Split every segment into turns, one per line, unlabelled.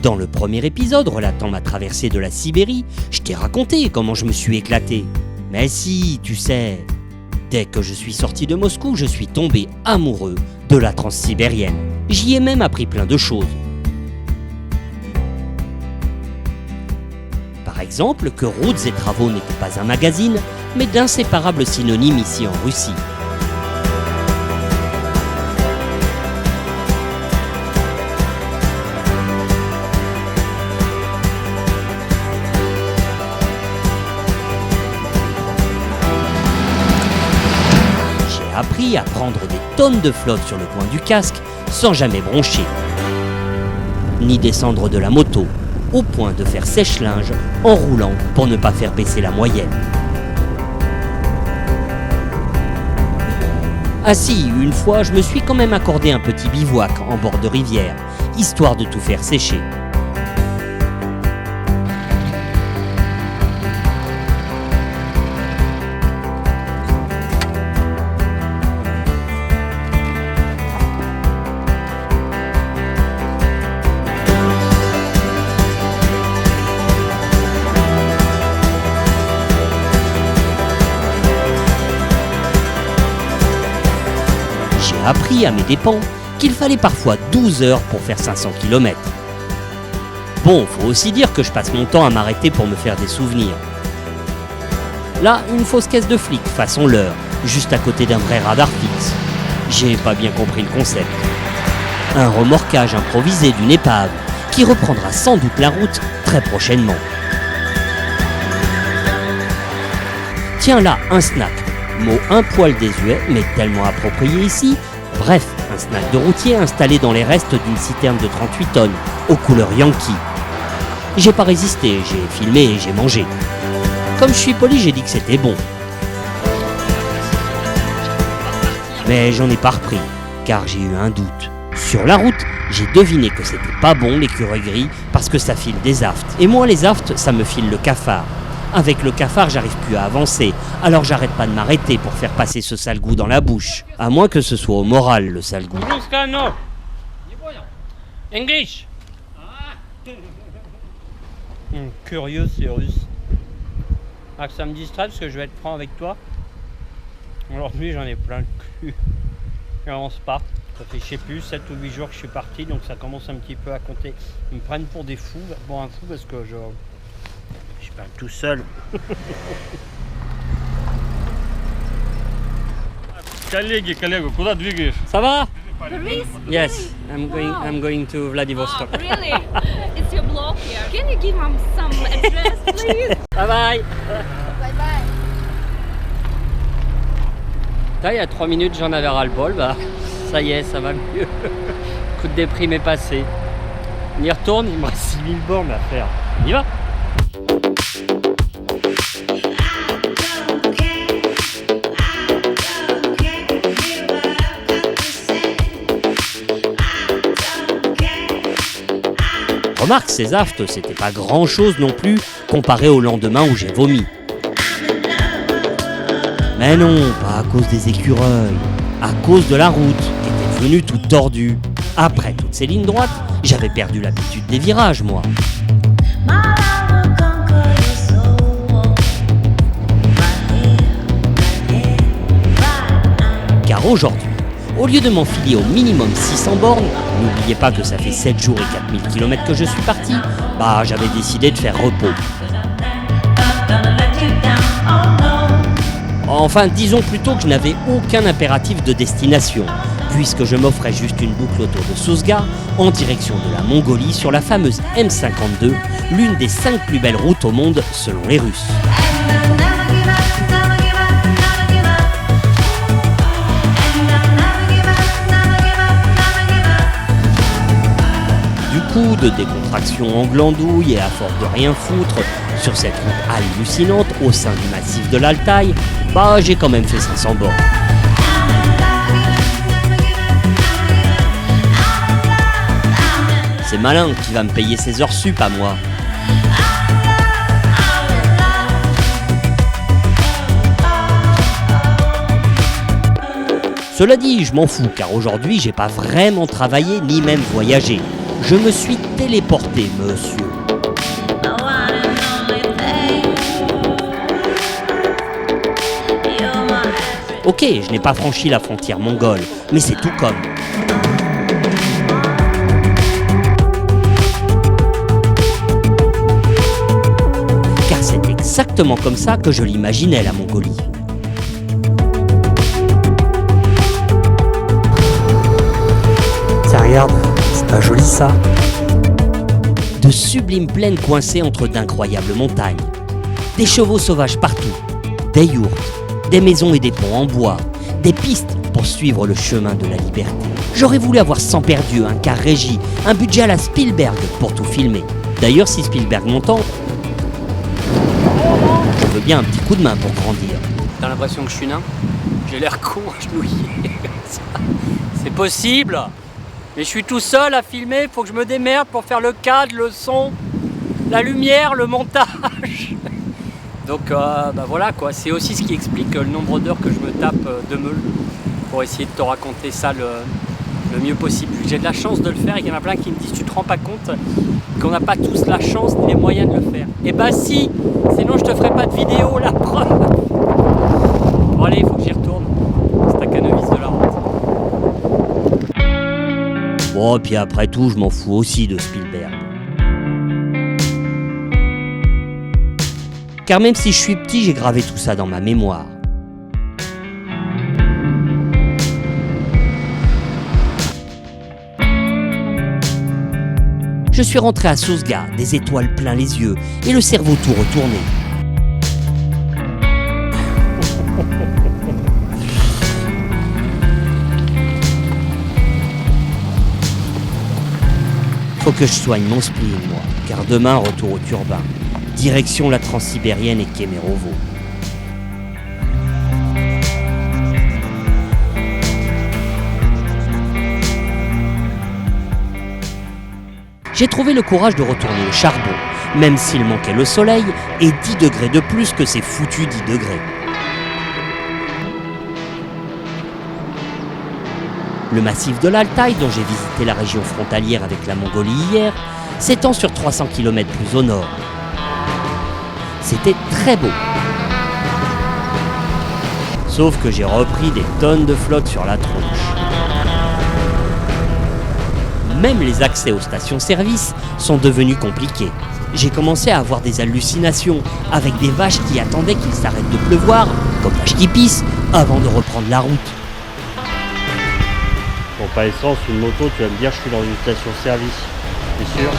Dans le premier épisode relatant ma traversée de la Sibérie, je t'ai raconté comment je me suis éclaté. Mais si, tu sais, dès que je suis sorti de Moscou, je suis tombé amoureux de la transsibérienne. J'y ai même appris plein de choses. Par exemple, que Routes et Travaux n'était pas un magazine, mais d'inséparables synonymes ici en Russie. J'ai appris à prendre des tonnes de flotte sur le coin du casque sans jamais broncher, ni descendre de la moto, au point de faire sèche-linge en roulant pour ne pas faire baisser la moyenne. Ah si, une fois, je me suis quand même accordé un petit bivouac en bord de rivière, histoire de tout faire sécher. J'ai appris à mes dépens qu'il fallait parfois 12 heures pour faire 500 km. Bon, faut aussi dire que je passe mon temps à m'arrêter pour me faire des souvenirs. Là, une fausse caisse de flic façon leurre, juste à côté d'un vrai radar fixe. J'ai pas bien compris le concept. Un remorquage improvisé d'une épave qui reprendra sans doute la route très prochainement. Tiens là, un snack. Mot un poil désuet, mais tellement approprié ici. Bref, un snack de routier installé dans les restes d'une citerne de 38 tonnes, aux couleurs Yankee. J'ai pas résisté, j'ai filmé et j'ai mangé. Comme je suis poli, j'ai dit que c'était bon. Mais j'en ai pas repris, car j'ai eu un doute. Sur la route, j'ai deviné que c'était pas bon l'écureuil gris, parce que ça file des aftes. Et moi, les aftes, ça me file le cafard. Avec le cafard, j'arrive plus à avancer, alors j'arrête pas de m'arrêter pour faire passer ce sale goût dans la bouche. À moins que ce soit au moral, le sale goût.
English. Curieux, c'est russe. Ah, que ça me distrait parce que je vais être franc avec toi. Aujourd'hui, j'en ai plein le cul. J'avance pas. Ça fait, je sais plus, 7 ou 8 jours que je suis parti, donc ça commence un petit peu à compter. Ils me prennent pour des fous, pour un fou parce que je parle tout seul.
Коллеги, куда двигаешь?
Ça va?
Greece?
Yes, I'm going to Vladivostok.
Oh, really? It's your blog here. Can you give him some address, please?
Bye bye.
Bye bye.
Là, il y a 3 minutes, j'en avais ras-le-bol. Bah, ça y est, ça va mieux. Coup de déprime est passé. On y retourne, il me reste 6000 bornes à faire. On y va?
Remarque, ces aftes, c'était pas grand chose non plus comparé au lendemain où j'ai vomi. Mais non, pas à cause des écureuils, à cause de la route qui était devenue toute tordue. Après toutes ces lignes droites, j'avais perdu l'habitude des virages, moi. Car aujourd'hui, au lieu de m'enfiler au minimum 600 bornes, n'oubliez pas que ça fait 7 jours et 4000 km que je suis parti, bah j'avais décidé de faire repos. Enfin, disons plutôt que je n'avais aucun impératif de destination, puisque je m'offrais juste une boucle autour de Sousgar en direction de la Mongolie sur la fameuse M52, l'une des 5 plus belles routes au monde selon les Russes. Du coup, de décontraction en glandouille et à force de rien foutre sur cette route hallucinante au sein du massif de l'Altaï, bah j'ai quand même fait 500 bornes. C'est malin qui va me payer ses heures sup à moi. Cela dit, je m'en fous car aujourd'hui j'ai pas vraiment travaillé ni même voyagé. Je me suis téléporté, monsieur. Ok, je n'ai pas franchi la frontière mongole, mais c'est tout comme. Car c'est exactement comme ça que je l'imaginais, la Mongolie.
Tiens, regarde, c'est pas joli ça?
De sublimes plaines coincées entre d'incroyables montagnes. Des chevaux sauvages partout, des yourtes, des maisons et des ponts en bois, des pistes pour suivre le chemin de la liberté. J'aurais voulu avoir 100 perdus, un car régie, un budget à la Spielberg pour tout filmer. D'ailleurs, si Spielberg m'entend, je veux bien un petit coup de main pour grandir.
T'as l'impression que je suis nain? J'ai l'air con, agenouillé. C'est possible, mais je suis tout seul à filmer, faut que je me démerde pour faire le cadre, le son, la lumière, le montage. Donc voilà quoi, c'est aussi ce qui explique le nombre d'heures que je me tape de meule pour essayer de te raconter ça le mieux possible. J'ai de la chance de le faire et il y en a plein qui me disent tu te rends pas compte qu'on n'a pas tous la chance ni les moyens de le faire. Et bah si, sinon je te ferai pas de vidéo, la preuve. Bon allez, il faut que j'y retourne, c'est à Canovis de la route.
Bon, puis après tout, je m'en fous aussi de Spielberg. Car même si je suis petit, j'ai gravé tout ça dans ma mémoire. Je suis rentré à Sousga, des étoiles plein les yeux et le cerveau tout retourné. Faut que je soigne mon spleen, moi, car demain, retour au turbin. Direction la Transsibérienne et Kemerovo. J'ai trouvé le courage de retourner au charbon, même s'il manquait le soleil et 10 degrés de plus que ces foutus 10 degrés. Le massif de l'Altaï, dont j'ai visité la région frontalière avec la Mongolie hier, s'étend sur 300 km plus au nord. C'était très beau. Sauf que j'ai repris des tonnes de flotte sur la tronche. Même les accès aux stations-service sont devenus compliqués. J'ai commencé à avoir des hallucinations avec des vaches qui attendaient qu'il s'arrête de pleuvoir, comme vaches qui pissent, avant de reprendre la route.
Pour pas essence, une moto, tu vas me dire je suis dans une station-service. T'es sûr?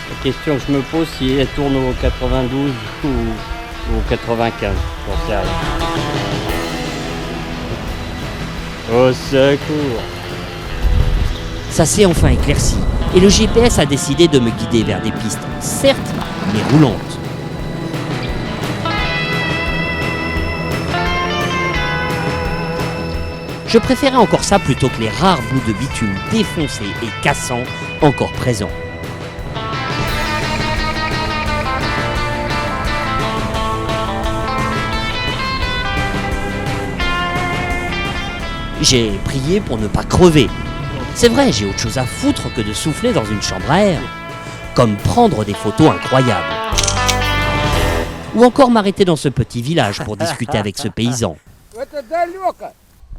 La question que je me pose, si elle tourne au 92 ou au 95, j'en sais rien. Au secours!
Ça s'est enfin éclairci, et le GPS a décidé de me guider vers des pistes, certes, mais roulantes. Je préférais encore ça plutôt que les rares bouts de bitume défoncés et cassants encore présents. J'ai prié pour ne pas crever. C'est vrai, j'ai autre chose à foutre que de souffler dans une chambre à air. Comme prendre des photos incroyables. Ou encore m'arrêter dans ce petit village pour discuter avec ce paysan.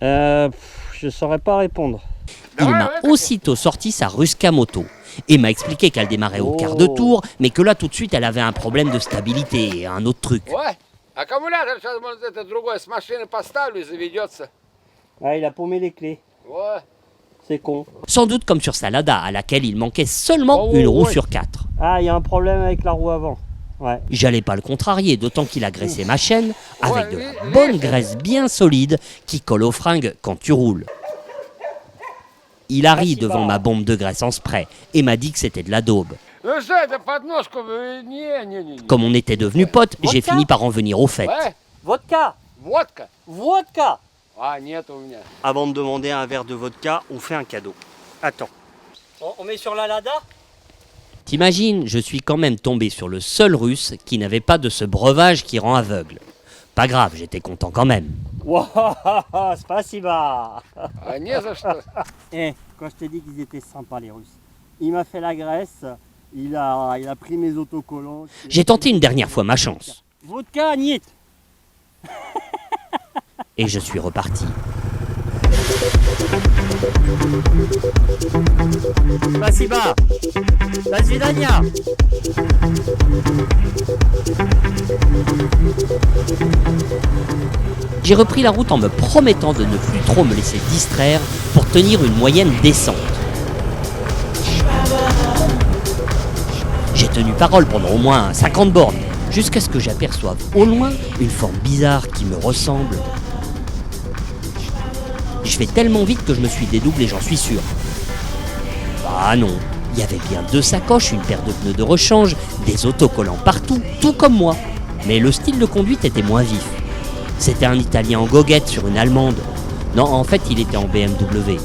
Je saurais pas répondre.
Il m'a aussitôt sorti sa Ruska moto et m'a expliqué qu'elle démarrait au quart de tour, mais que là tout de suite elle avait un problème de stabilité et un autre truc.
Аккумулятор сейчас, может, это другой с машины поставлю и заведется.
Ah, il a paumé les clés.
Ouais.
C'est con.
Sans doute comme sur sa Lada, à laquelle il manquait seulement une roue sur 4.
Ah, il y a un problème avec la roue avant. Ouais.
J'allais pas le contrarier, d'autant qu'il a graissé ma chaîne avec de la bonne graisse bien solide qui colle aux fringues quand tu roules. Il a ri devant ma bombe de graisse en spray et m'a dit que c'était de la daube.
Ну что, это подножку? Не.
Comme on était devenus potes, j'ai fini par en venir au fait.
Ouais,
Vodka!
водка.
Vodka!
А, нет у меня.
Avant de demander un verre de vodka, on fait un cadeau. Attends.
On met sur la Lada?
T'imagines, je suis quand même tombé sur le seul russe qui n'avait pas de ce breuvage qui rend aveugle. Pas grave, j'étais content quand même.
Waouh, spasiba.
А не за что.
Eh, quand je t'ai dit qu'ils étaient sympas les Russes, il m'a fait la Grèce, il a pris mes autocollants.
J'ai tenté une dernière fois ma chance.
Vodka, niet.
Et je suis reparti.
Spasiba. До свидания.
J'ai repris la route en me promettant de ne plus trop me laisser distraire pour tenir une moyenne décente. J'ai tenu parole pendant au moins 50 bornes, jusqu'à ce que j'aperçoive au loin une forme bizarre qui me ressemble. Je vais tellement vite que je me suis dédoublé, j'en suis sûr. Ah non, il y avait bien 2 sacoches, une paire de pneus de rechange, des autocollants partout, tout comme moi. Mais le style de conduite était moins vif. C'était un Italien en goguette sur une Allemande. Non, en fait, il était en BMW.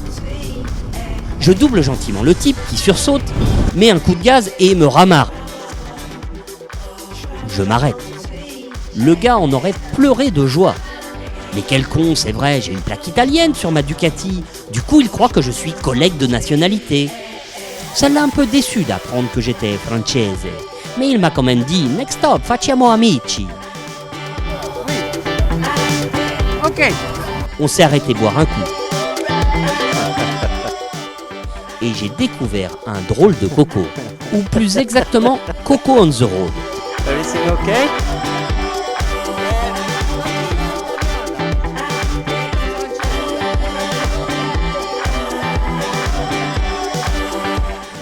Je double gentiment le type qui sursaute, met un coup de gaz et me ramarre. Je m'arrête. Le gars en aurait pleuré de joie. Mais quel con, c'est vrai, j'ai une plaque italienne sur ma Ducati. Du coup, il croit que je suis collègue de nationalité. Ça l'a un peu déçu d'apprendre que j'étais française. Mais il m'a quand même dit « Next stop, facciamo amici ».
Ok.
On s'est arrêté boire un coup. Et j'ai découvert un drôle de coco. Ou plus exactement, Coco on the road.
Everything okay?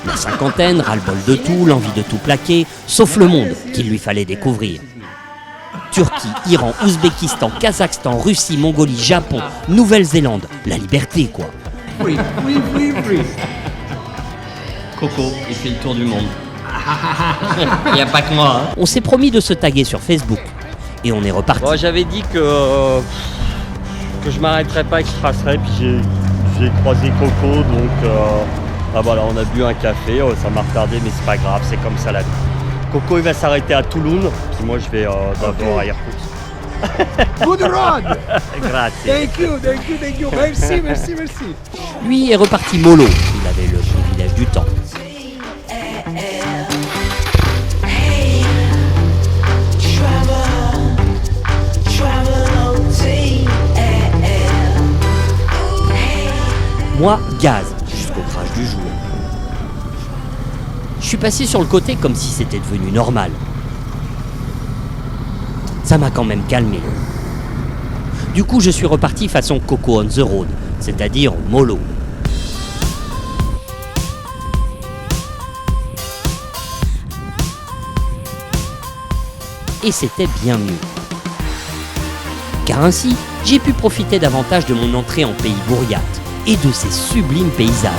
La cinquantaine, ras-le-bol de tout, l'envie de tout plaquer, sauf le monde qu'il lui fallait découvrir. Turquie, Iran, Ouzbékistan, Kazakhstan, Russie, Mongolie, Japon, Nouvelle-Zélande. La liberté, quoi.
Free. Coco, il fait le tour du monde. Il n'y a pas que moi. Hein.
On s'est promis de se taguer sur Facebook. Et on est reparti.
Bon, j'avais dit que je m'arrêterais pas et que je tracerais, puis j'ai croisé Coco, donc voilà, on a bu un café, ça m'a retardé, mais c'est pas grave, c'est comme ça la vie. Coco il va s'arrêter à Toulouse, puis moi je vais d'abord à Irkoutsk.
Good road.
Grazie.
Thank you. Merci.
Lui est reparti mollo. Il avait le privilège du temps. Moi, gaz, jusqu'au crash du jour. Je suis passé sur le côté comme si c'était devenu normal. Ça m'a quand même calmé. Du coup, je suis reparti façon Coco on the road, c'est-à-dire mollo. Et c'était bien mieux. Car ainsi, j'ai pu profiter davantage de mon entrée en pays bourriate et de ses sublimes paysages.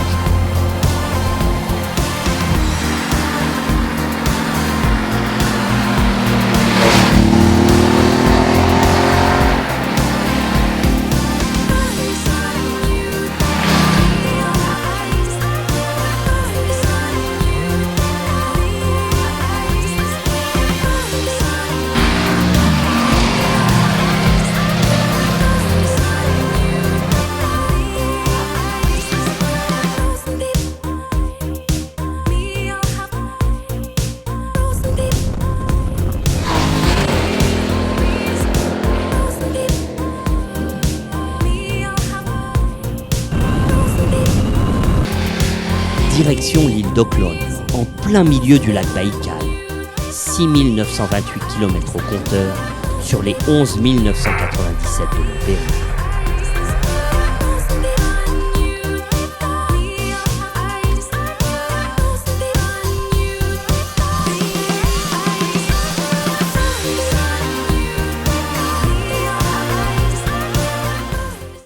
Direction l'île d'Oklon, en plein milieu du lac Baïkal. 6928 km au compteur sur les 11 997 de mon périple.